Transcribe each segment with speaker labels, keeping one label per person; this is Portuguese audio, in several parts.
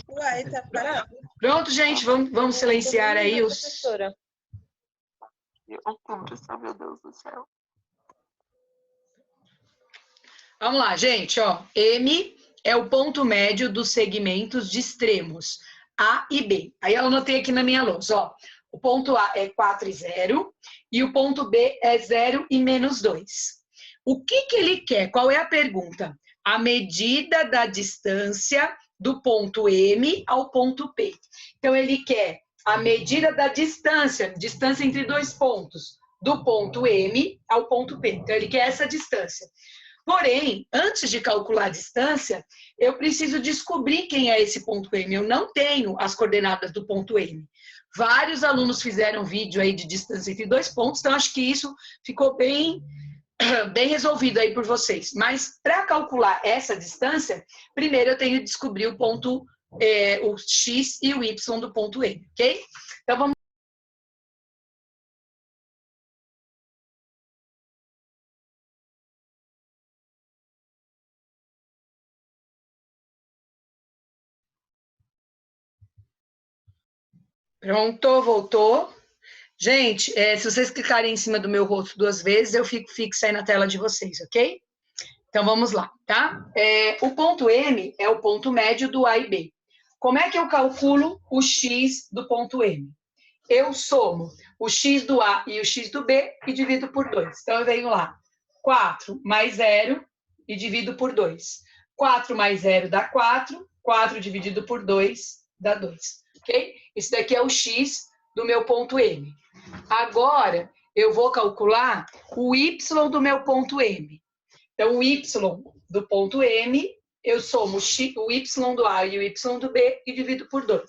Speaker 1: Uai, tá parado?
Speaker 2: Pronto, gente, vamos silenciar aí os...
Speaker 3: Professora.
Speaker 4: Meu Deus do céu.
Speaker 2: Vamos lá, gente, ó. M é o ponto médio dos segmentos de extremos A e B. Aí eu anotei aqui na minha lousa, ó. O ponto A é 4 e 0 e o ponto B é 0 e menos 2. O que ele quer? Qual é a pergunta? A medida da distância do ponto M ao ponto P. Então, ele quer a medida da distância entre dois pontos, do ponto M ao ponto P. Então, ele quer essa distância. Porém, antes de calcular a distância, eu preciso descobrir quem é esse ponto M. Eu não tenho as coordenadas do ponto M. Vários alunos fizeram vídeo aí de distância entre dois pontos, então acho que isso ficou bem resolvido aí por vocês. Mas para calcular essa distância, primeiro eu tenho que descobrir o ponto, o X e o Y do ponto M, ok? Então vamos. Pronto, voltou. Gente, se vocês clicarem em cima do meu rosto 2 vezes, eu fico fixa aí na tela de vocês, ok? Então, vamos lá, tá? O ponto M é o ponto médio do A e B. Como é que eu calculo o X do ponto M? Eu somo o X do A e o X do B e divido por 2. Então, eu venho lá, 4 mais 0 e divido por 2. 4 mais 0 dá 4, 4 dividido por 2 dá 2, ok? Esse daqui é o X do meu ponto M. Agora, eu vou calcular o Y do meu ponto M. Então, o Y do ponto M, eu somo o Y do A e o Y do B e divido por 2.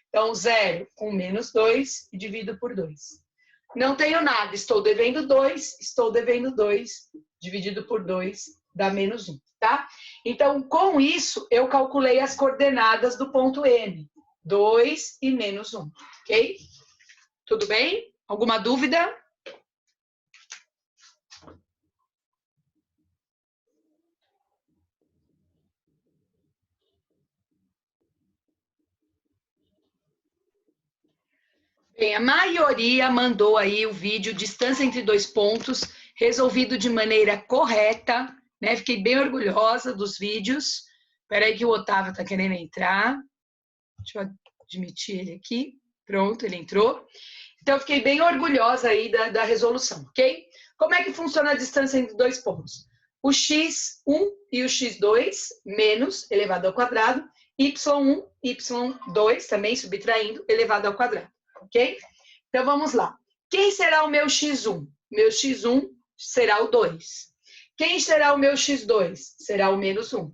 Speaker 2: Então, 0 com menos 2 e divido por 2. Não tenho nada, estou devendo 2, dividido por 2 dá menos 1, tá? Então, com isso, eu calculei as coordenadas do ponto M. 2 e menos 1, ok? Tudo bem? Alguma dúvida? Bem, a maioria mandou aí o vídeo distância entre dois pontos, resolvido de maneira correta, né? Fiquei bem orgulhosa dos vídeos. Espera aí que o Otávio está querendo entrar. Deixa eu admitir ele aqui. Pronto, ele entrou. Então, eu fiquei bem orgulhosa aí da resolução, ok? Como é que funciona a distância entre dois pontos? O x1 e o x2 menos elevado ao quadrado, y1, y2 também subtraindo elevado ao quadrado, ok? Então, vamos lá. Quem será o meu x1? Meu x1 será o 2. Quem será o meu x2? Será o menos 1.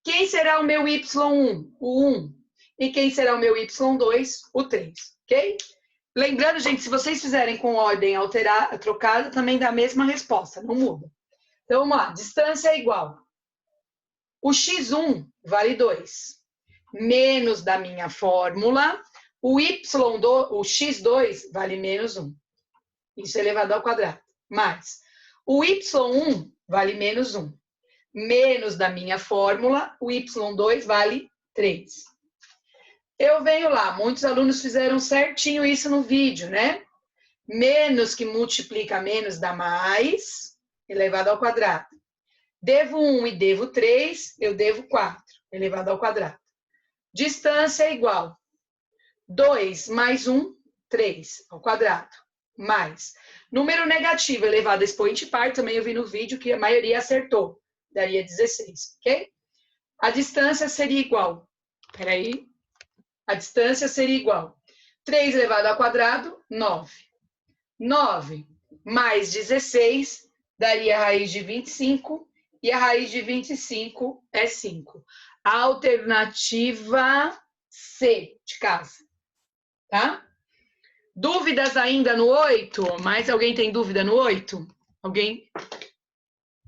Speaker 2: Quem será o meu y1? O 1. E quem será o meu y2? O 3, ok? Lembrando, gente, se vocês fizerem com ordem trocada, também dá a mesma resposta, não muda. Então, vamos lá. Distância é igual. O x1 vale 2. Menos da minha fórmula, o x2 vale menos 1. Isso elevado ao quadrado. Mais. O y1 vale menos 1. Menos da minha fórmula, o y2 vale 3. Eu venho lá, muitos alunos fizeram certinho isso no vídeo, né? Menos que multiplica menos dá mais, elevado ao quadrado. Devo 1 e devo 3, eu devo 4, elevado ao quadrado. Distância é igual. 2 mais 1, 3, ao quadrado. Mais. Número negativo elevado a expoente par, também eu vi no vídeo que a maioria acertou. Daria 16, ok? A distância seria igual. Espera aí. A distância seria igual. 3 elevado ao quadrado, 9. 9 mais 16 daria a raiz de 25. E a raiz de 25 é 5. A alternativa C de casa. Tá? Dúvidas ainda no 8? Mais alguém tem dúvida no 8? Alguém?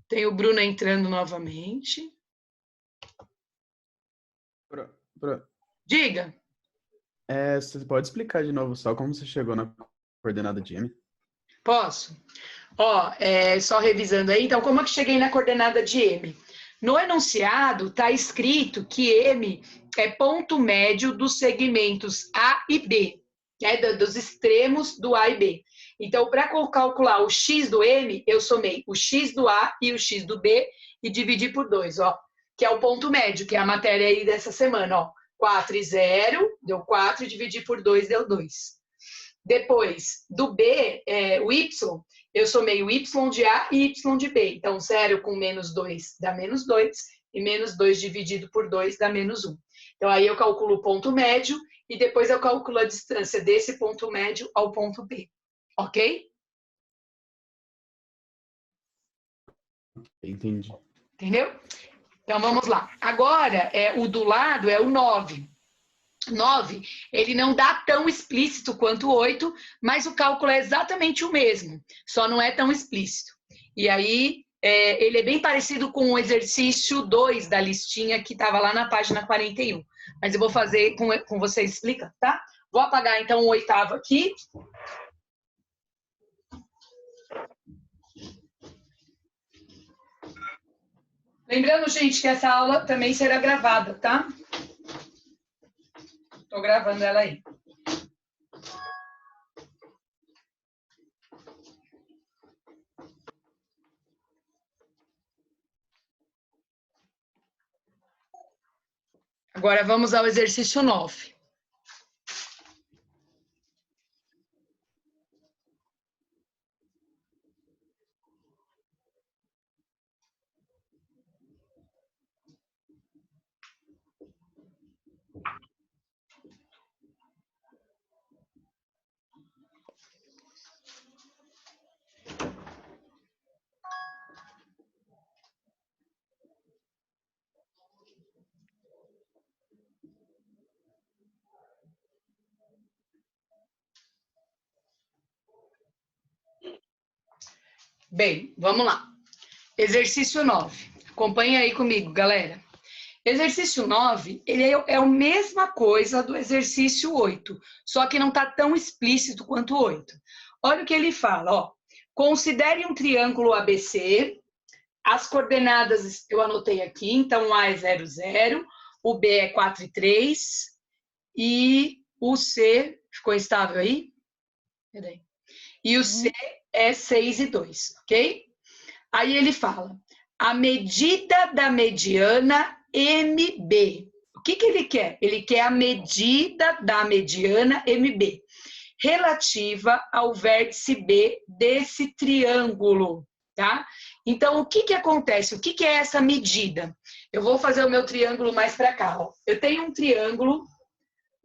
Speaker 2: Tem o Bruno entrando novamente. Diga.
Speaker 5: Você pode explicar de novo só como você chegou na coordenada de M?
Speaker 2: Posso? Ó, só revisando aí. Então, como é que cheguei na coordenada de M? No enunciado está escrito que M é ponto médio dos segmentos A e B, né, dos extremos do A e B. Então, para calcular o x do M, eu somei o x do A e o x do B e dividi por 2, ó, que é o ponto médio, que é a matéria aí dessa semana, ó. 4 e 0, deu 4, dividi por 2, deu 2. Depois, do B, o Y, eu somei o Y de A e Y de B. Então, 0 com menos 2 dá menos 2, e menos 2 dividido por 2 dá menos 1. Então, aí eu calculo o ponto médio, e depois eu calculo a distância desse ponto médio ao ponto B. Ok?
Speaker 5: Entendi.
Speaker 2: Entendeu? Então, vamos lá. Agora, o do lado é o 9. 9, ele não dá tão explícito quanto o 8, mas o cálculo é exatamente o mesmo, só não é tão explícito. E aí, ele é bem parecido com o exercício 2 da listinha que estava lá na página 41. Mas eu vou fazer com você, explica, tá? Vou apagar, então, o 8º aqui. Lembrando, gente, que essa aula também será gravada, tá? Estou gravando ela aí. Agora vamos ao exercício 9. Bem, vamos lá. Exercício 9. Acompanha aí comigo, galera. Exercício 9, ele é a mesma coisa do exercício 8, só que não está tão explícito quanto o 8. Olha o que ele fala, ó. Considere um triângulo ABC, as coordenadas eu anotei aqui, então o A é 0, 0, o B é 4 e 3, e o C, ficou estável aí? Peraí. E o C é 6 e 2, ok? Aí ele fala, a medida da mediana MB. O que ele quer? Ele quer a medida da mediana MB, relativa ao vértice B desse triângulo, tá? Então, o que acontece? O que é essa medida? Eu vou fazer o meu triângulo mais para cá, ó. Eu tenho um triângulo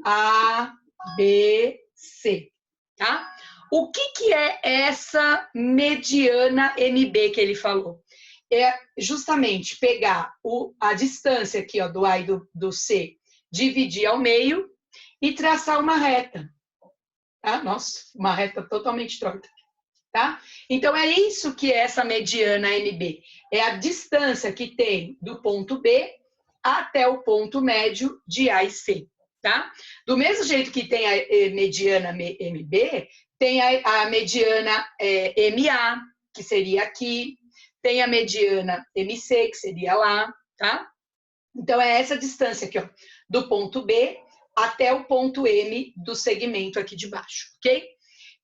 Speaker 2: ABC, tá? O que é essa mediana MB que ele falou? É justamente pegar a distância aqui, ó, do A e do C, dividir ao meio e traçar uma reta. Tá? Nossa, uma reta totalmente torta. Tá? Então, é isso que é essa mediana MB. É a distância que tem do ponto B até o ponto médio de A e C. Tá? Do mesmo jeito que tem a mediana MB, tem a mediana MA, que seria aqui, tem a mediana MC, que seria lá, tá? Então, é essa distância aqui, ó, do ponto B até o ponto M do segmento aqui de baixo, ok?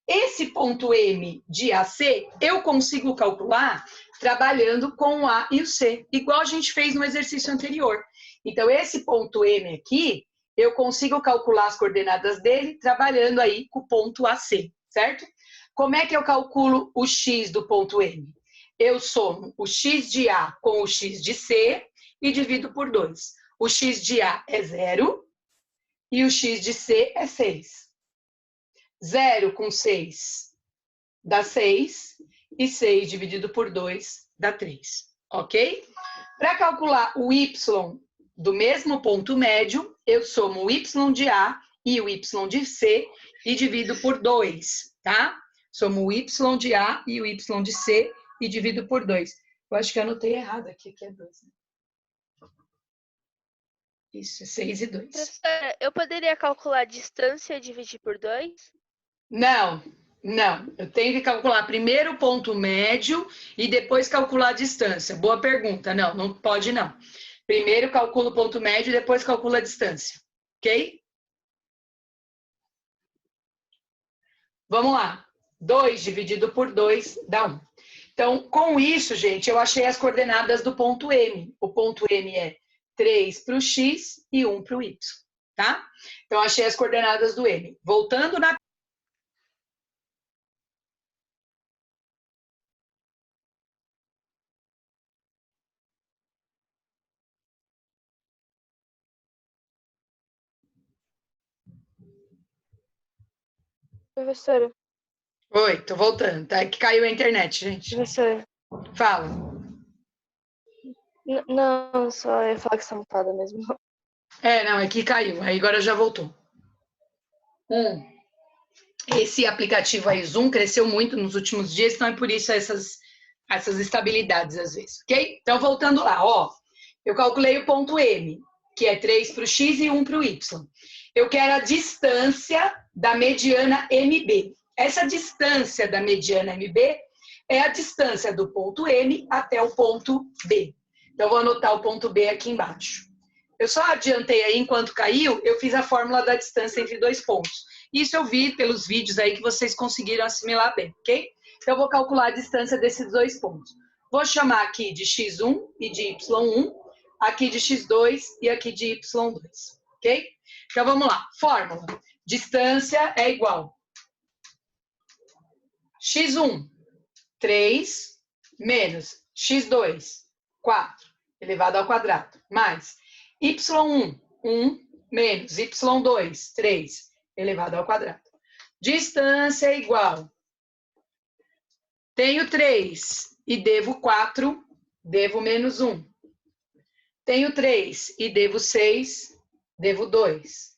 Speaker 2: Esse ponto M de AC, eu consigo calcular trabalhando com o A e o C, igual a gente fez no exercício anterior. Então, esse ponto M aqui, eu consigo calcular as coordenadas dele trabalhando aí com o ponto AC, certo? Como é que eu calculo o X do ponto M? Eu somo o X de A com o X de C e divido por 2. O X de A é 0 e o X de C é 6. 0 com 6 dá 6 e 6 dividido por 2 dá 3, ok? Para calcular o Y do mesmo ponto médio, eu somo o Y de A e o Y de C e divido por 2, tá? Somo o Y de A e o Y de C e divido por 2. Eu acho que eu anotei errado aqui, que é 2. Né? Isso, é 6 e 2.
Speaker 1: Professora, eu poderia calcular a distância e dividir por 2?
Speaker 2: Não. Eu tenho que calcular primeiro o ponto médio e depois calcular a distância. Boa pergunta. Não pode não. Primeiro calcula o ponto médio e depois calcula a distância. Ok? Vamos lá. 2 dividido por 2 dá 1. Então, com isso, gente, eu achei as coordenadas do ponto M. O ponto M é 3 para o X e 1 para o Y. Tá? Então, achei as coordenadas do M. Voltando na...
Speaker 1: Professora,
Speaker 2: Oi, tô voltando. Tá? É que caiu a internet, gente.
Speaker 1: professora.
Speaker 2: Fala.
Speaker 1: Não, só ia falar que você não tá mesmo.
Speaker 2: Não, é que caiu. Aí agora já voltou. Esse aplicativo aí, Zoom, cresceu muito nos últimos dias, então é por isso essas estabilidades às vezes, ok? Então, voltando lá, ó. Eu calculei o ponto M, que é 3 para o X e 1 para o Y. Eu quero a distância da mediana MB. Essa distância da mediana MB é a distância do ponto M até o ponto B. Então, vou anotar o ponto B aqui embaixo. Eu só adiantei aí, enquanto caiu, eu fiz a fórmula da distância entre dois pontos. Isso eu vi pelos vídeos aí que vocês conseguiram assimilar bem, ok? Então, eu vou calcular a distância desses dois pontos. Vou chamar aqui de x1 e de y1, aqui de x2 e aqui de y2, ok? Então, vamos lá. Fórmula. Distância é igual x1, 3, menos x2, 4, elevado ao quadrado, mais y1, 1, menos y2, 3, elevado ao quadrado. Distância é igual. Tenho 3 e devo 4, devo menos 1. Tenho 3 e devo 6, devo 2.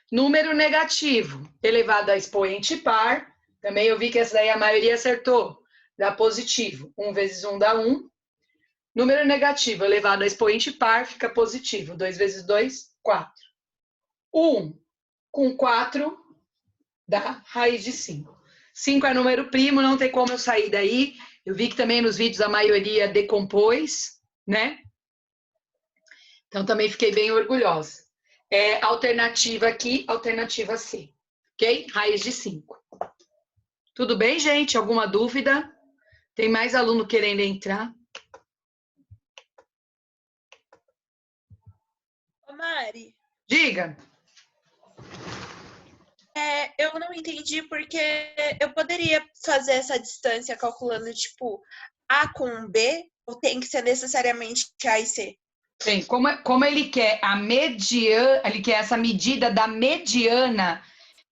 Speaker 2: Número negativo elevado a expoente par. Também eu vi que essa daí a maioria acertou. Dá positivo. 1 vezes 1 dá 1. Número negativo elevado a expoente par fica positivo. 2 vezes 2, 4. 1 com 4 dá raiz de 5. 5 é número primo, não tem como eu sair daí. Eu vi que também nos vídeos a maioria decompôs, né? Então também fiquei bem orgulhosa. Alternativa aqui, alternativa C. Ok? Raiz de 5. Tudo bem, gente? Alguma dúvida? Tem mais aluno querendo entrar?
Speaker 3: Ô Mari,
Speaker 2: Diga.
Speaker 3: eu não entendi porque eu poderia fazer essa distância calculando, tipo, A com B, ou tem que ser necessariamente A e C?
Speaker 2: Bem, como ele quer a mediana, ele quer essa medida da mediana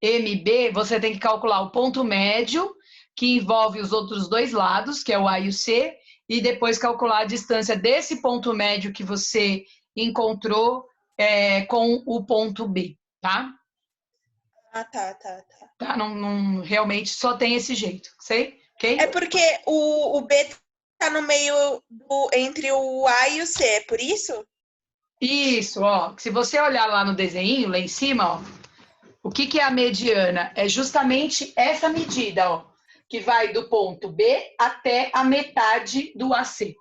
Speaker 2: MB, você tem que calcular o ponto médio, que envolve os outros dois lados, que é o A e o C, e depois calcular a distância desse ponto médio que você encontrou com o ponto B, tá?
Speaker 3: Ah, tá.
Speaker 2: Tá? Não, realmente só tem esse jeito, sei? Ok?
Speaker 3: É porque o B tá no meio entre o A e o C, é por isso?
Speaker 2: Isso, ó. Se você olhar lá no desenho, lá em cima, ó, o que é a mediana? É justamente essa medida, ó, que vai do ponto B até a metade do AC.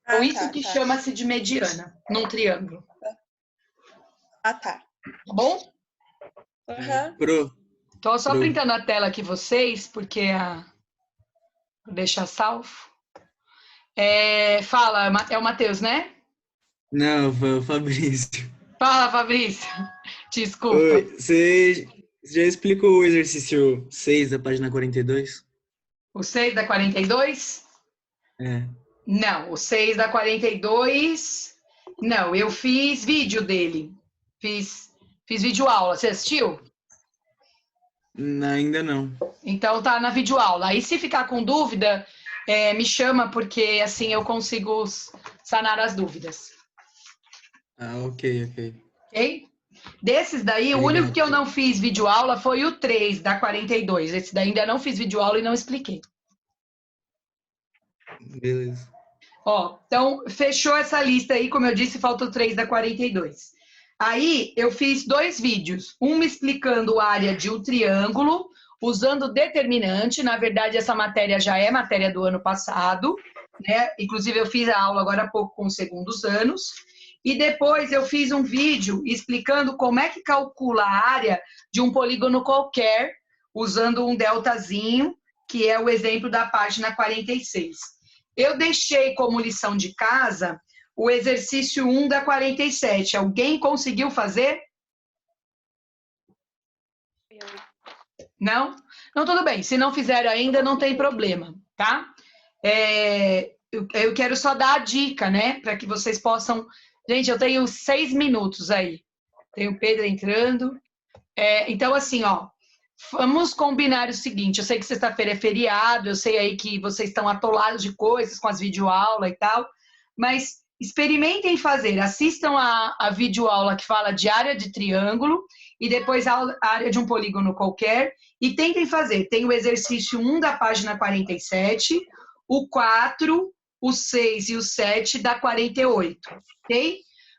Speaker 2: Então, isso que chama-se de mediana, num triângulo.
Speaker 3: Ah, tá.
Speaker 2: Tá bom?
Speaker 3: Uhum.
Speaker 2: Tô só printando a tela aqui vocês, porque vou deixar salvo. Fala, é o Matheus, né?
Speaker 4: Não, foi o Fabrício.
Speaker 2: Fala, Fabrício. Desculpa.
Speaker 4: Oi, você já explicou o exercício 6 da página 42?
Speaker 2: O 6 da 42? Não, o 6 da 42... Não, eu fiz vídeo dele. Fiz vídeo aula. Você assistiu?
Speaker 4: Ainda não.
Speaker 2: Então tá na videoaula. Aí se ficar com dúvida, me chama, porque assim eu consigo sanar as dúvidas.
Speaker 4: Ah, ok.
Speaker 2: Ok? Desses daí, o único que eu não fiz videoaula foi o 3 da 42. Esse daí ainda não fiz videoaula e não expliquei.
Speaker 4: Beleza.
Speaker 2: Ó, então fechou essa lista aí, como eu disse, falta o 3 da 42. Aí eu fiz 2 vídeos, um me explicando a área de um triângulo, usando determinante. Na verdade, essa matéria já é matéria do ano passado, né? Inclusive, eu fiz a aula agora há pouco com os segundos anos. E depois eu fiz um vídeo explicando como é que calcula a área de um polígono qualquer, usando um deltazinho, que é o exemplo da página 46. Eu deixei como lição de casa o exercício 1 da 47. Alguém conseguiu fazer? Não? Não, tudo bem. Se não fizeram ainda, não tem problema, tá? Eu quero só dar a dica, né? Para que vocês possam... Gente, eu tenho 6 minutos aí. Tem o Pedro entrando. Então, assim, ó, vamos combinar o seguinte. Eu sei que sexta-feira é feriado, eu sei aí que vocês estão atolados de coisas com as videoaulas e tal, mas experimentem fazer. Assistam a videoaula que fala de área de triângulo e depois a área de um polígono qualquer e tentem fazer. Tem o exercício 1 da página 47, o 4, o 6 e o 7 da 48, ok?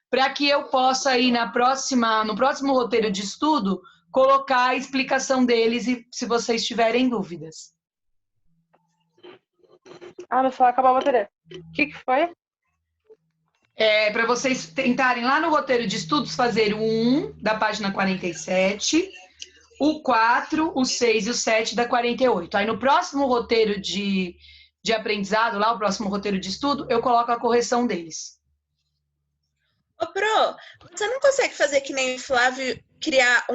Speaker 2: Para que eu possa aí no próximo roteiro de estudo, colocar a explicação deles e se vocês tiverem dúvidas.
Speaker 1: Meu celular acabou a bateria. O que foi?
Speaker 2: Para vocês tentarem lá no roteiro de estudos fazer o 1 da página 47, o 4, o 6 e o 7 da 48. Aí no próximo roteiro de aprendizado, lá o próximo roteiro de estudo, eu coloco a correção deles.
Speaker 3: Ô, Pro, você não consegue fazer que nem o Flávio, criar